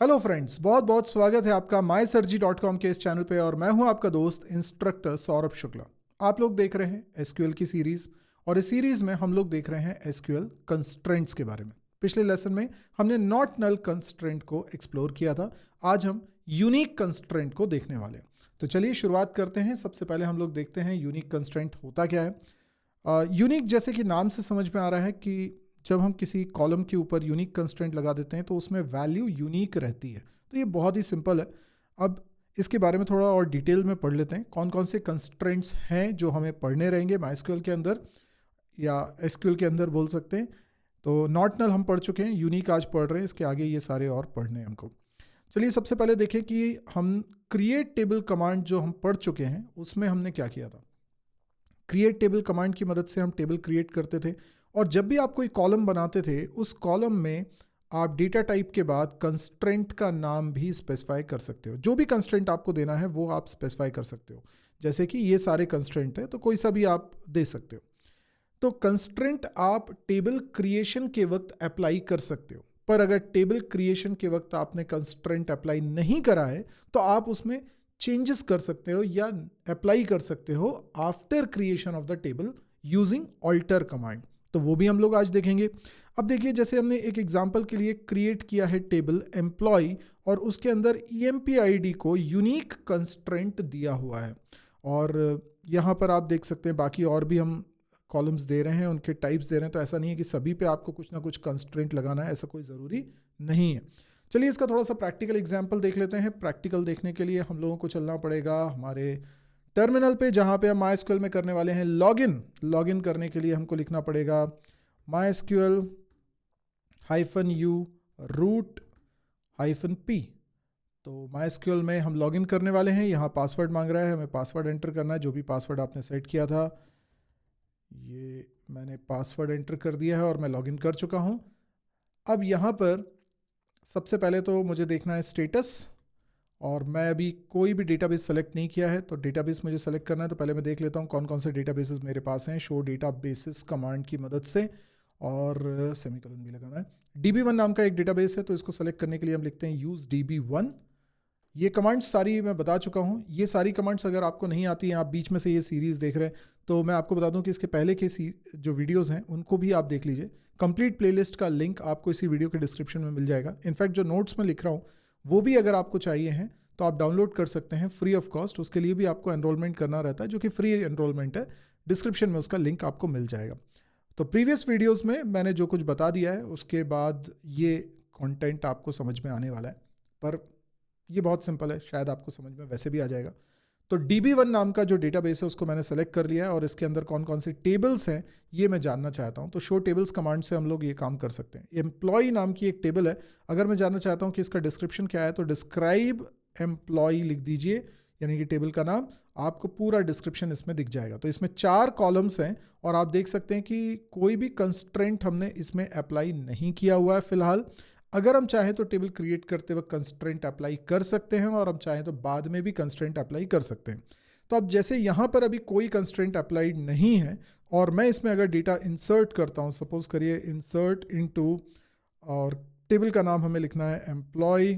Hello friends, बहुत बहुत स्वागत है आपका mysurgy.com के इस चैनल पे। और मैं हूं आपका दोस्त इंस्ट्रक्टर सौरभ शुक्ला। आप लोग देख रहे हैं एसक्यूएल की सीरीज, और इस सीरीज में हम लोग देख रहे हैं एसक्यूएल कंस्ट्रेंट्स के बारे में। पिछले लेसन में हमने नॉट नल कंस्ट्रेंट को एक्सप्लोर किया था। आज हम यूनिक कंस्ट्रेंट को देखने वाले हैं। तो चलिए शुरुआत करते हैं। सबसे पहले हम लोग देखते हैं यूनिक कंस्ट्रेंट होता क्या है। यूनिक जैसे कि नाम से समझ में आ रहा है कि जब हम किसी कॉलम के ऊपर यूनिक कंस्ट्रेंट लगा देते हैं तो उसमें वैल्यू यूनिक रहती है। तो ये बहुत ही सिंपल है। अब इसके बारे में थोड़ा और डिटेल में पढ़ लेते हैं, कौन कौन से कंस्ट्रेंट्स हैं जो हमें पढ़ने रहेंगे माइस्क्यूएल के अंदर या एसक्यूएल के अंदर बोल सकते हैं। तो नॉट नल हम पढ़ चुके हैं, यूनिक आज पढ़ रहे हैं, इसके आगे ये सारे और पढ़ने हैं हमको। चलिए सबसे पहले देखें कि हम क्रिएट टेबल कमांड जो हम पढ़ चुके हैं उसमें हमने क्या किया था। क्रिएट टेबल कमांड की मदद से हम टेबल क्रिएट करते थे, और जब भी आप कोई कॉलम बनाते थे उस कॉलम में आप डेटा टाइप के बाद कंस्ट्रेंट का नाम भी स्पेसिफाई कर सकते हो। जो भी कंस्ट्रेंट आपको देना है वो आप स्पेसिफाई कर सकते हो। जैसे कि ये सारे कंस्ट्रेंट है तो कोई सा भी आप दे सकते हो। तो कंस्ट्रेंट आप टेबल क्रिएशन के वक्त अप्लाई कर सकते हो, पर अगर टेबल क्रिएशन के वक्त आपने कंस्ट्रेंट अप्लाई नहीं करा है तो आप उसमें चेंजेस कर सकते हो या अप्लाई कर सकते हो after creation of the table using alter command. तो वो भी हम लोग आज देखेंगे। अब देखिए, जैसे हमने एक एग्जांपल के लिए क्रिएट किया है टेबल एम्प्लॉय, और उसके अंदर EMP ID को यूनिक कंस्ट्रेंट दिया हुआ है। और यहाँ पर आप देख सकते हैं बाकी और भी हम कॉलम्स दे रहे हैं, उनके टाइप्स दे रहे हैं। तो ऐसा नहीं है कि सभी पे आपको कुछ ना कुछ कंस्ट्रेंट लगाना है, ऐसा कोई ज़रूरी नहीं है। चलिए इसका थोड़ा सा प्रैक्टिकल एग्जांपल देख लेते हैं। प्रैक्टिकल देखने के लिए हम लोगों को चलना पड़ेगा हमारे टर्मिनल पे, जहाँ पे हम MySQL में करने वाले हैं लॉगिन। लॉगिन करने के लिए हमको लिखना पड़ेगा MySQL -u root -p। तो MySQL में हम लॉगिन करने वाले हैं। यहाँ पासवर्ड मांग रहा है, हमें पासवर्ड एंटर करना है, जो भी पासवर्ड आपने सेट किया था। ये मैंने पासवर्ड एंटर कर दिया है और मैं लॉगिन कर चुका हूँ। अब यहाँ पर सबसे पहले तो मुझे देखना है स्टेटस, और मैं अभी कोई भी डेटाबेस सेलेक्ट नहीं किया है। तो डेटाबेस मुझे सेलेक्ट करना है, तो पहले मैं देख लेता हूँ कौन कौन से डेटाबेसेस मेरे पास हैं शो डेटाबेसेस कमांड की मदद से, और सेमीकोलन भी लगाना है। DB1 नाम का एक डेटाबेस है, तो इसको सेलेक्ट करने के लिए हम लिखते हैं यूज़ DB1। ये कमांड्स सारी मैं बता चुका हूँ। ये सारी कमांड्स अगर आपको नहीं आती हैं, आप बीच में से ये सीरीज़ देख रहे हैं, तो मैं आपको बता दूं कि इसके पहले के जो वीडियोस हैं उनको भी आप देख लीजिए। कंप्लीट प्लेलिस्ट का लिंक आपको इसी वीडियो के डिस्क्रिप्शन में मिल जाएगा। इनफैक्ट जो नोट्स में लिख रहा हूँ वो भी अगर आपको चाहिए हैं तो आप डाउनलोड कर सकते हैं फ्री ऑफ कॉस्ट। उसके लिए भी आपको एनरोलमेंट करना रहता है, जो कि फ्री एनरोलमेंट है। डिस्क्रिप्शन में उसका लिंक आपको मिल जाएगा। तो प्रीवियस वीडियोज़ में मैंने जो कुछ बता दिया है उसके बाद ये कॉन्टेंट आपको समझ में आने वाला है, पर ये बहुत सिंपल है, शायद आपको समझ में वैसे भी आ जाएगा। तो DB1 नाम का जो डेटाबेस है उसको मैंने सेलेक्ट कर लिया है, और इसके अंदर कौन कौन से टेबल्स हैं ये मैं जानना चाहता हूँ। तो शो टेबल्स कमांड से हम लोग ये काम कर सकते हैं। एम्प्लॉय नाम की एक टेबल है, अगर मैं जानना चाहता हूँ कि इसका डिस्क्रिप्शन क्या है तो डिस्क्राइब एम्प्लॉय लिख दीजिए, यानी कि टेबल का नाम, आपको पूरा डिस्क्रिप्शन इसमें दिख जाएगा। तो इसमें 4 कॉलम्स हैं, और आप देख सकते हैं कि कोई भी कंस्ट्रेंट हमने इसमें अप्लाई नहीं किया हुआ है फिलहाल। अगर हम चाहें तो टेबल क्रिएट करते वक्त कंस्ट्रेंट अप्लाई कर सकते हैं, और हम चाहें तो बाद में भी कंस्ट्रेंट अप्लाई कर सकते हैं। तो अब जैसे यहाँ पर अभी कोई कंस्ट्रेंट अप्लाइड नहीं है, और मैं इसमें अगर डेटा इंसर्ट करता हूँ, सपोज करिए इंसर्ट इनटू, और टेबल का नाम हमें लिखना है एम्प्लॉय।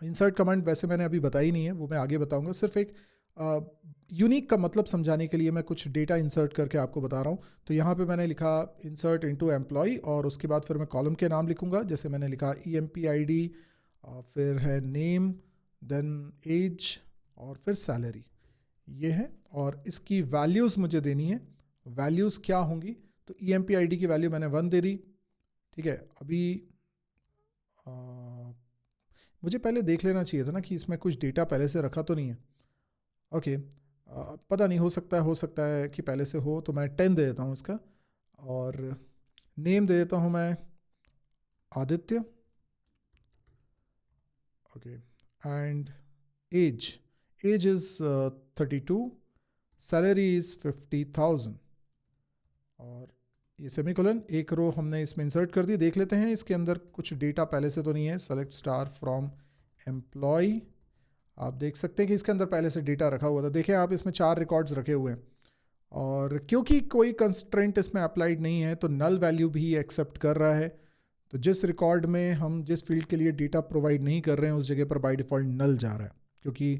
इंसर्ट कमांड वैसे मैंने अभी बताई नहीं है, वो मैं आगे बताऊंगा। सिर्फ एक यूनिक का मतलब समझाने के लिए मैं कुछ डेटा इंसर्ट करके आपको बता रहा हूँ। तो यहाँ पे मैंने लिखा इंसर्ट इनटू एम्प्लॉय, और उसके बाद फिर मैं कॉलम के नाम लिखूंगा। जैसे मैंने लिखा EMP ID, फिर है नेम, देन एज, और फिर सैलरी, ये है। और इसकी वैल्यूज़ मुझे देनी है। वैल्यूज़ क्या होंगी, तो EMP ID की वैल्यू मैंने 1 दे दी। ठीक है, अभी मुझे पहले देख लेना चाहिए था ना कि इसमें कुछ डेटा पहले से रखा तो नहीं है। ओके, पता नहीं, हो सकता है कि पहले से हो। तो मैं 10 दे देता हूँ इसका, और नेम दे देता हूँ मैं Aditya. Okay, and age is 32, salary is 50,000, और ये सेमीकोलन, एक रो हमने इसमें इंसर्ट कर दी। देख लेते हैं इसके अंदर कुछ डेटा पहले से तो नहीं है। सेलेक्ट स्टार फ्रॉम एम्प्लॉय, आप देख सकते हैं कि इसके अंदर पहले से डेटा रखा हुआ था। देखें आप, इसमें 4 रिकॉर्ड्स रखे हुए हैं, और क्योंकि कोई कंस्ट्रेंट इसमें अप्लाइड नहीं है तो नल वैल्यू भी एक्सेप्ट कर रहा है। तो जिस रिकॉर्ड में हम जिस फील्ड के लिए डेटा प्रोवाइड नहीं कर रहे हैं उस जगह पर बाय डिफ़ॉल्ट नल जा रहा है, क्योंकि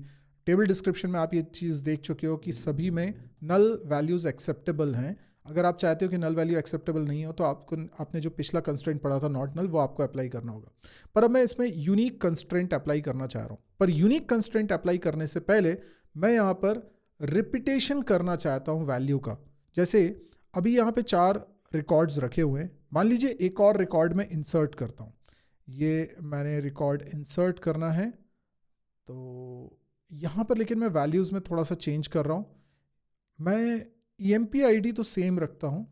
टेबल डिस्क्रिप्शन में आप ये चीज़ देख चुके हो कि सभी में नल वैल्यूज़ एक्सेप्टेबल हैं। अगर आप चाहते हो कि नल वैल्यू एक्सेप्टेबल नहीं हो तो आपने जो पिछला कंस्ट्रेंट पढ़ा था नॉट नल, वो आपको अप्लाई करना होगा। पर अब मैं इसमें यूनिक कंस्ट्रेंट अप्लाई करना चाह रहा हूँ। पर यूनिक कंस्ट्रेंट अप्लाई करने से पहले मैं यहाँ पर रिपीटेशन करना चाहता हूँ वैल्यू का। जैसे अभी यहाँ पे 4 रिकॉर्ड्स रखे हुए हैं, मान लीजिए एक और रिकॉर्ड में इंसर्ट करता हूँ। ये मैंने रिकॉर्ड इंसर्ट करना है, तो यहाँ पर लेकिन मैं वैल्यूज़ में थोड़ा सा चेंज कर रहा हूँ। मैं EMP ID तो सेम रखता हूँ,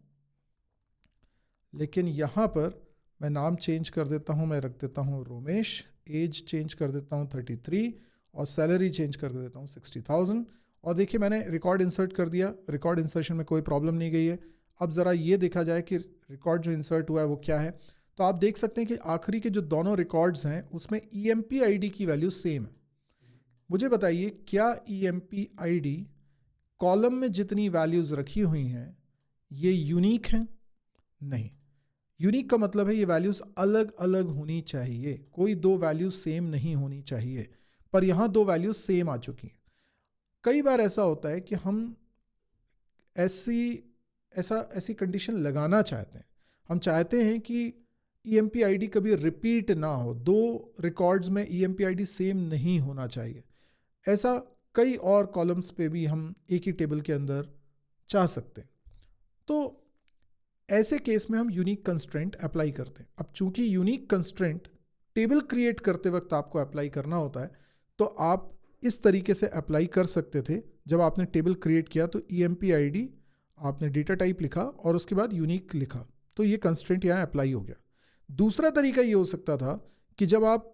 लेकिन यहाँ पर मैं नाम चेंज कर देता हूँ। मैं रख देता हूँ रोमेश, एज चेंज कर देता हूँ 33 और सैलरी चेंज कर देता हूँ 60,000। और देखिए मैंने रिकॉर्ड इंसर्ट कर दिया, रिकॉर्ड इंसर्शन में कोई प्रॉब्लम नहीं गई है। अब ज़रा ये देखा जाए कि रिकॉर्ड जो इंसर्ट हुआ है वो क्या है। तो आप देख सकते हैं कि आखिरी के जो दोनों रिकॉर्ड्स हैं उसमें EMP ID की वैल्यू सेम है। मुझे बताइए क्या EMP ID कॉलम में जितनी वैल्यूज़ रखी हुई हैं ये यूनिक हैं? नहीं। यूनिक का मतलब है ये वैल्यूज़ अलग अलग होनी चाहिए, कोई 2 वैल्यूज़ सेम नहीं होनी चाहिए। पर यहाँ 2 वैल्यूज़ सेम आ चुकी हैं। कई बार ऐसा होता है कि हम ऐसी कंडीशन लगाना चाहते हैं। हम चाहते हैं कि EMP ID कभी रिपीट ना हो, 2 रिकॉर्ड्स में EMP ID सेम नहीं होना चाहिए। ऐसा कई और कॉलम्स पे भी हम एक ही टेबल के अंदर चाह सकते हैं। तो ऐसे केस में हम यूनिक कंस्ट्रेंट अप्लाई करते हैं। अब चूंकि यूनिक कंस्ट्रेंट टेबल क्रिएट करते वक्त आपको अप्लाई करना होता है, तो आप इस तरीके से अप्लाई कर सकते थे। जब आपने टेबल क्रिएट किया तो EMP ID आपने डेटा टाइप लिखा और उसके बाद यूनिक लिखा, तो ये कंस्ट्रेंट यहाँ अप्लाई हो गया। दूसरा तरीका ये हो सकता था कि जब आप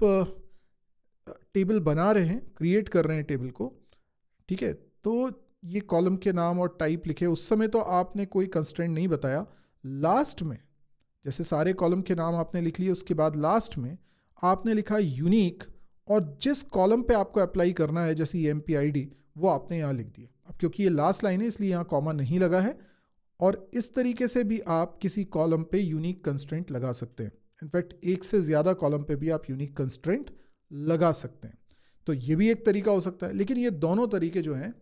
टेबल बना रहे हैं, क्रिएट कर रहे हैं टेबल को, ठीक है, तो ये कॉलम के नाम और टाइप लिखे, उस समय तो आपने कोई कंस्ट्रेंट नहीं बताया। लास्ट में जैसे सारे कॉलम के नाम आपने लिख लिए, उसके बाद लास्ट में आपने लिखा यूनिक और जिस कॉलम पे आपको अप्लाई करना है जैसे EMP ID वो आपने यहाँ लिख दिया। अब क्योंकि ये लास्ट लाइन है इसलिए यहाँ कॉमा नहीं लगा है। और इस तरीके से भी आप किसी कॉलम पे यूनिक कंस्ट्रेंट लगा सकते हैं। इनफैक्ट एक से ज़्यादा कॉलम पे भी आप यूनिक कंस्ट्रेंट लगा सकते हैं। तो ये भी एक तरीका हो सकता है, लेकिन ये दोनों तरीके जो हैं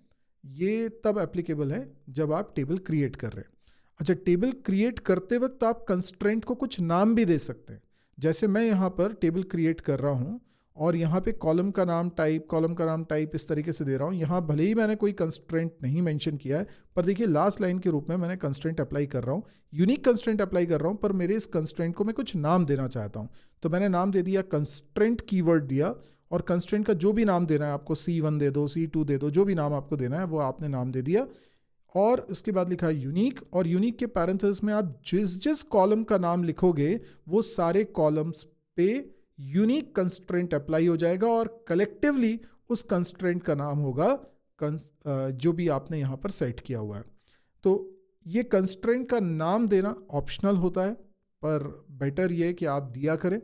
ये तब एप्लीकेबल है जब आप टेबल क्रिएट कर रहे हैं। अच्छा, टेबल क्रिएट करते वक्त आप कंस्ट्रेंट को कुछ नाम भी दे सकते हैं। जैसे मैं यहाँ पर टेबल क्रिएट कर रहा हूँ और यहाँ पे कॉलम का नाम टाइप इस तरीके से दे रहा हूँ। यहाँ भले ही मैंने कोई कंस्ट्रेंट नहीं मेंशन किया है, पर देखिए लास्ट लाइन के रूप में मैंने कंस्ट्रेंट अप्लाई कर रहा हूँ, यूनिक कंस्ट्रेंट अप्लाई कर रहा हूँ, पर मेरे इस कंस्ट्रेंट को मैं कुछ नाम देना चाहता हूँ। तो मैंने नाम दे दिया, कंस्ट्रेंट कीवर्ड दिया, और कंस्ट्रेंट का जो भी नाम देना है आपको, C1 दे दो, C2 दे दो, जो भी नाम आपको देना है वो आपने नाम दे दिया। और उसके बाद लिखा यूनिक, और यूनिक के पैरेंथेसिस में आप जिस जिस कॉलम का नाम लिखोगे वो सारे कॉलम्स पे यूनिक कंस्ट्रेंट अप्लाई हो जाएगा और कलेक्टिवली उस कंस्ट्रेंट का नाम होगा जो भी आपने यहाँ पर सेट किया हुआ है। तो ये कंस्ट्रेंट का नाम देना ऑप्शनल होता है, पर बेटर ये है कि आप दिया करें।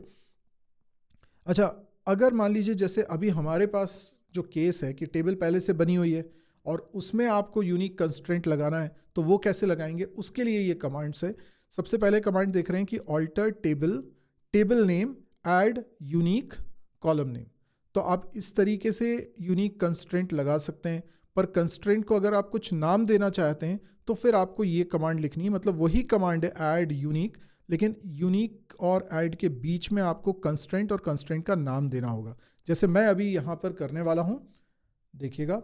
अच्छा, अगर मान लीजिए जैसे अभी हमारे पास जो केस है कि टेबल पहले से बनी हुई है और उसमें आपको यूनिक कंस्ट्रेंट लगाना है, तो वो कैसे लगाएंगे, उसके लिए ये कमांड्स है। सबसे पहले कमांड देख रहे हैं कि alter table name add unique column name. तो आप इस तरीके से यूनिक कंस्ट्रेंट लगा सकते हैं, पर कंस्ट्रेंट को अगर आप कुछ नाम देना चाहते हैं तो फिर आपको ये कमांड लिखनी है। मतलब वही कमांड है ऐड यूनिक, लेकिन यूनिक और ऐड के बीच में आपको कंस्ट्रेंट और कंस्ट्रेंट का नाम देना होगा। जैसे मैं अभी यहाँ पर करने वाला हूँ, देखिएगा।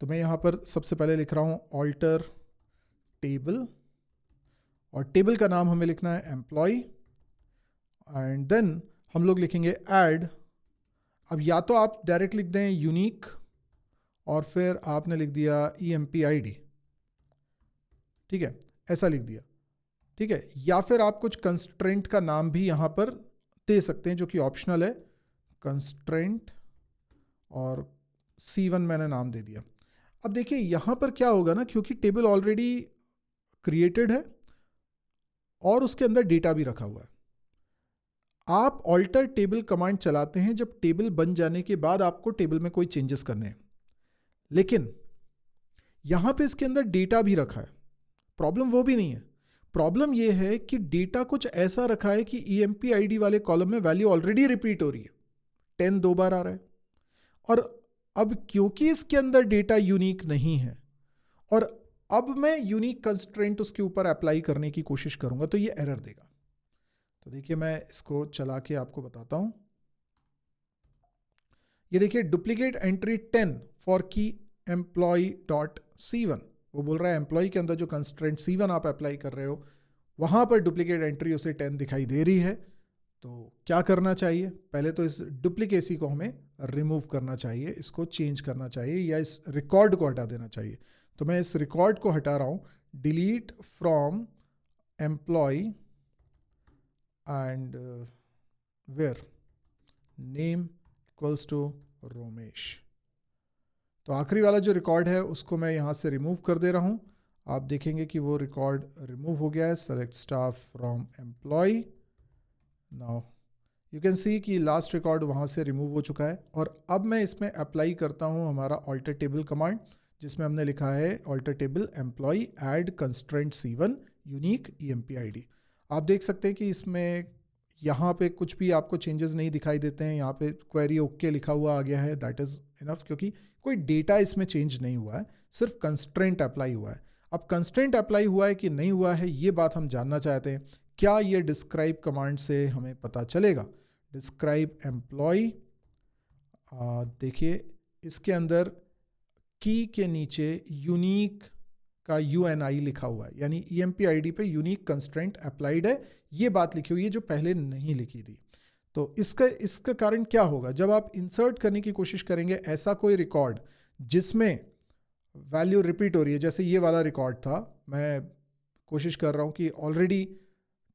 तो मैं यहाँ पर सबसे पहले लिख रहा हूँ ऑल्टर टेबल, और टेबल का नाम हमें लिखना है एम्प्लॉय, एंड देन हम लोग लिखेंगे ऐड। अब या तो आप डायरेक्ट लिख दें यूनिक और फिर आपने लिख दिया EMP ID, ठीक है, ऐसा लिख दिया, ठीक है। या फिर आप कुछ कंस्ट्रेंट का नाम भी यहाँ पर दे सकते हैं जो कि ऑप्शनल है, कंस्ट्रेंट, और C1 मैंने नाम दे दिया। अब देखिए यहाँ पर क्या होगा ना, क्योंकि टेबल ऑलरेडी क्रिएटेड है और उसके अंदर डेटा भी रखा हुआ है, आप ऑल्टर टेबल कमांड चलाते हैं जब टेबल बन जाने के बाद आपको टेबल में कोई चेंजेस करने हैं, लेकिन यहां पे इसके अंदर डेटा भी रखा है, प्रॉब्लम वो भी नहीं है। प्रॉब्लम ये है कि डेटा कुछ ऐसा रखा है कि EMP ID वाले कॉलम में वैल्यू ऑलरेडी रिपीट हो रही है, 10 2 बार आ रहा है, और अब क्योंकि इसके अंदर डेटा यूनिक नहीं है और अब मैं यूनिक कंस्ट्रेंट उसके ऊपर अप्लाई करने की कोशिश करूंगा तो ये एरर देगा। तो देखिए मैं इसको चला के आपको बताता हूं। ये देखिए डुप्लीकेट एंट्री 10 फॉर की employee.c1, वो बोल रहा है एम्प्लॉय के अंदर जो कंस्ट्रेंट C1 आप अप्लाई कर रहे हो वहां पर डुप्लीकेट एंट्री उसे 10 दिखाई दे रही है। तो क्या करना चाहिए, पहले तो इस डुप्लीकेसी को हमें रिमूव करना चाहिए, इसको चेंज करना चाहिए या इस रिकॉर्ड को हटा देना चाहिए। तो मैं इस रिकॉर्ड को हटा रहा हूं, delete from employ and where name equals to Romesh. तो आखिरी वाला जो रिकॉर्ड है उसको मैं यहाँ से रिमूव कर दे रहा हूँ। आप देखेंगे कि वो रिकॉर्ड रिमूव हो गया है। Select staff from employ. Now you can see कि लास्ट रिकॉर्ड वहाँ से रिमूव हो चुका है। और अब मैं इसमें अप्लाई करता हूँ हमारा ऑल्टर टेबल कमांड, जिसमें हमने लिखा है alter table employ add constraint C1 unique EMP ID। आप देख सकते हैं कि इसमें यहाँ पे कुछ भी आपको चेंजेस नहीं दिखाई देते हैं। यहाँ पे क्वेरी ओके लिखा हुआ आ गया है, दैट इज़ इनफ, क्योंकि कोई डेटा इसमें चेंज नहीं हुआ है, सिर्फ कंस्ट्रेंट अप्लाई हुआ है। अब कंस्ट्रेंट अप्लाई हुआ है कि नहीं हुआ है ये बात हम जानना चाहते हैं। क्या ये डिस्क्राइब कमांड से हमें पता चलेगा? डिस्क्राइब एम्प्लॉय, देखिए इसके अंदर की के नीचे यूनिक का UNI लिखा हुआ है, यानी EMP ID पे यूनिक कंस्ट्रेंट अप्लाइड है, ये बात लिखी हुई है जो पहले नहीं लिखी थी। तो इसका कारण क्या होगा, जब आप इंसर्ट करने की कोशिश करेंगे ऐसा कोई रिकॉर्ड जिसमें वैल्यू रिपीट हो रही है, जैसे ये वाला रिकॉर्ड था, मैं कोशिश कर रहा हूँ कि ऑलरेडी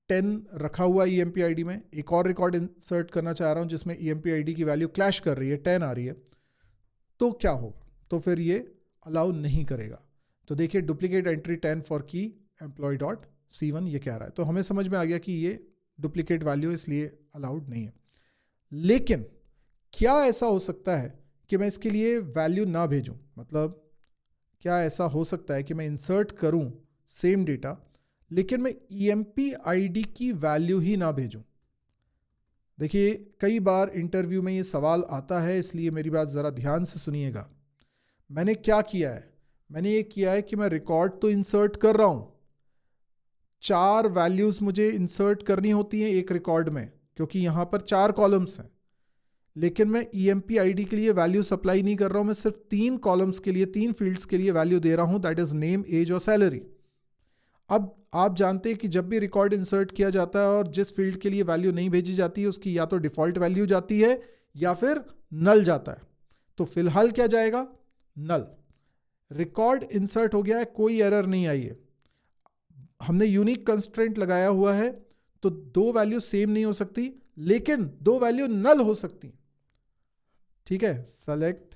10 रखा हुआ है EMP ID में, एक और रिकॉर्ड इंसर्ट करना चाह रहा हूँ जिसमें EMP ID की वैल्यू क्लैश कर रही है, 10 आ रही है, तो क्या होगा? तो फिर ये अलाउ नहीं करेगा। तो देखिए डुप्लीकेट एंट्री 10 फॉर की employee.c1 ये कह रहा है। तो हमें समझ में आ गया कि ये डुप्लीकेट वैल्यू इसलिए अलाउड नहीं है। लेकिन क्या ऐसा हो सकता है कि मैं इसके लिए वैल्यू ना भेजूं? मतलब क्या ऐसा हो सकता है कि मैं इंसर्ट करूं सेम डेटा लेकिन मैं EMP ID की वैल्यू ही ना भेजूं? देखिए कई बार इंटरव्यू में ये सवाल आता है, इसलिए मेरी बात ज़रा ध्यान से सुनिएगा। मैंने क्या किया है, मैंने ये किया है कि मैं रिकॉर्ड तो इंसर्ट कर रहा हूं, 4 वैल्यूज मुझे इंसर्ट करनी होती हैं एक रिकॉर्ड में, क्योंकि यहां पर 4 कॉलम्स हैं, लेकिन मैं EMP ID के लिए वैल्यू सप्लाई नहीं कर रहा हूं, मैं सिर्फ 3 कॉलम्स के लिए, 3 फील्ड्स के लिए वैल्यू दे रहा हूं, दैट इज नेम, एज और सैलरी। अब आप जानते हैं कि जब भी रिकॉर्ड इंसर्ट किया जाता है और जिस फील्ड के लिए वैल्यू नहीं भेजी जाती है उसकी या तो डिफॉल्ट वैल्यू जाती है या फिर नल जाता है। तो फिलहाल क्या जाएगा? नल। रिकॉर्ड इंसर्ट हो गया है, कोई एरर नहीं आई है, हमने यूनिक कंस्ट्रेंट लगाया हुआ है, तो 2 वैल्यू सेम नहीं हो सकती लेकिन 2 वैल्यू नल हो सकती। ठीक है, सेलेक्ट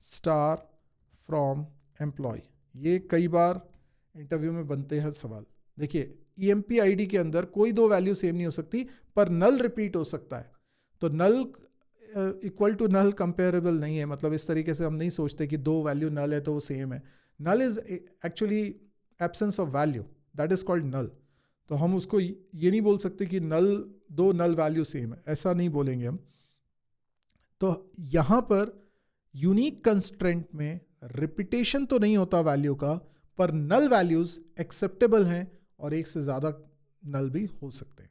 स्टार फ्रॉम एम्प्लॉय, ये कई बार इंटरव्यू में बनते हैं सवाल। देखिए EMP ID के अंदर कोई 2 वैल्यू सेम नहीं हो सकती पर नल रिपीट हो सकता है। तो नल इक्वल टू नल कंपेरेबल नहीं है, मतलब इस तरीके से हम नहीं सोचते कि 2 वैल्यू नल है तो वो सेम है। Null is actually absence of value, that is called null. तो हम उसको ये नहीं बोल सकते कि नल 2 नल वैल्यू सेम है, ऐसा नहीं बोलेंगे हम। तो यहाँ पर यूनिक कंस्ट्रेंट में रिपीटेशन तो नहीं होता वैल्यू का, पर नल वैल्यूज एक्सेप्टेबल हैं और एक से ज़्यादा नल भी हो सकते हैं।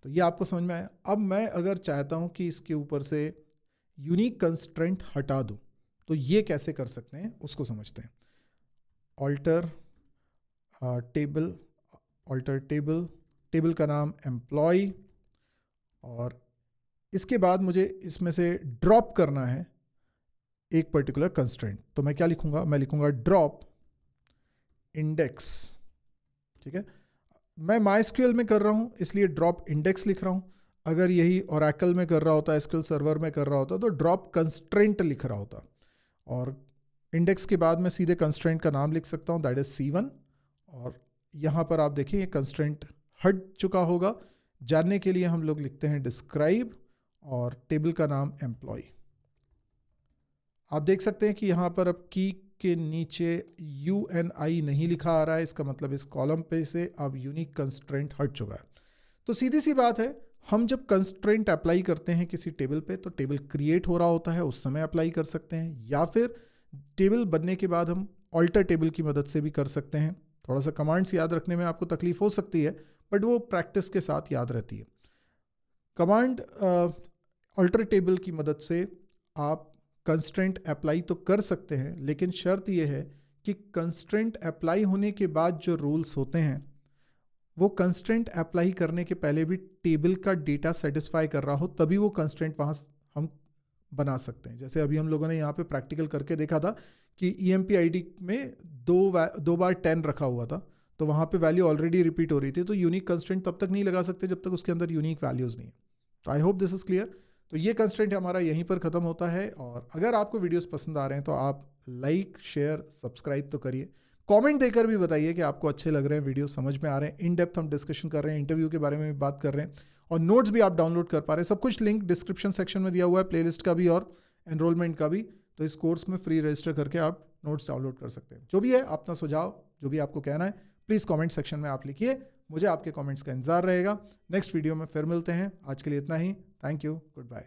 तो ये आपको समझ में आया। अब मैं अगर चाहता हूं कि इसके ऊपर से यूनिक कंस्ट्रेंट हटा दूं तो ये कैसे कर सकते हैं उसको समझते हैं। Alter table, alter table, table का नाम एम्प्लॉय, और इसके बाद मुझे इसमें से ड्रॉप करना है एक पर्टिकुलर कंस्ट्रेंट। तो मैं क्या लिखूंगा? मैं लिखूंगा ड्रॉप इंडेक्स। ठीक है, मैं MySQL में कर रहा हूं इसलिए ड्रॉप इंडेक्स लिख रहा हूं। अगर यही Oracle में कर रहा होता, SQL सर्वर में कर रहा होता तो ड्रॉप कंस्ट्रेंट लिख रहा होता, और इंडेक्स के बाद मैं सीधे कंस्ट्रेंट का नाम लिख सकता हूं, दैट इज C1। और यहां पर आप देखिए ये कंस्ट्रेंट हट चुका होगा। जानने के लिए हम लोग लिखते हैं डिस्क्राइब और टेबल का नाम एम्प्लॉय। आप देख सकते हैं कि यहां पर अब की के नीचे UNI नहीं लिखा आ रहा है, इसका मतलब इस कॉलम पे से अब यूनिक कंस्ट्रेंट हट चुका है। तो सीधी सी बात है, हम जब कंस्ट्रेंट अप्लाई करते हैं किसी टेबल पे तो टेबल क्रिएट हो रहा होता है, उस समय अप्लाई कर सकते हैं, या फिर टेबल बनने के बाद हम ऑल्टर टेबल की मदद से भी कर सकते हैं। थोड़ा सा कमांड्स याद रखने में आपको तकलीफ हो सकती है, बट वो प्रैक्टिस के साथ याद रहती है। कमांड ऑल्टर टेबल की मदद से आप कंस्ट्रेंट अप्लाई तो कर सकते हैं, लेकिन शर्त यह है कि कंस्ट्रेंट अप्लाई होने के बाद जो रूल्स होते हैं वो कंस्ट्रेंट अप्लाई करने के पहले भी टेबल का डेटा सेटिस्फाई कर रहा हो, तभी वो कंस्ट्रेंट वहाँ हम बना सकते हैं। जैसे अभी हम लोगों ने यहाँ पे प्रैक्टिकल करके देखा था कि EMP ID में दो बार 10 रखा हुआ था, तो वहाँ पे वैल्यू ऑलरेडी रिपीट हो रही थी, तो यूनिक कंस्ट्रेंट तब तक नहीं लगा सकते जब तक उसके अंदर यूनिक वैल्यूज़ नहीं है। तो I hope this is clear. तो ये कंस्ट्रेंट हमारा यहीं पर ख़त्म होता है, और अगर आपको वीडियोस पसंद आ रहे हैं तो आप लाइक शेयर सब्सक्राइब तो करिए। कमेंट देकर भी बताइए कि आपको अच्छे लग रहे हैं, वीडियो समझ में आ रहे हैं, इन डेप्थ हम डिस्कशन कर रहे हैं, इंटरव्यू के बारे में भी बात कर रहे हैं, और नोट्स भी आप डाउनलोड कर पा रहे हैं। सब कुछ लिंक डिस्क्रिप्शन सेक्शन में दिया हुआ है, प्लेलिस्ट का भी और एनरोलमेंट का भी। तो इस कोर्स में फ्री रजिस्टर करके आप नोट्स डाउनलोड कर सकते हैं। जो भी है अपना सुझाव, जो भी आपको कहना है, प्लीज़ कमेंट सेक्शन में आप लिखिए, मुझे आपके कमेंट्स का इंतजार रहेगा। नेक्स्ट वीडियो में फिर मिलते हैं, आज के लिए इतना ही। Thank you, good bye.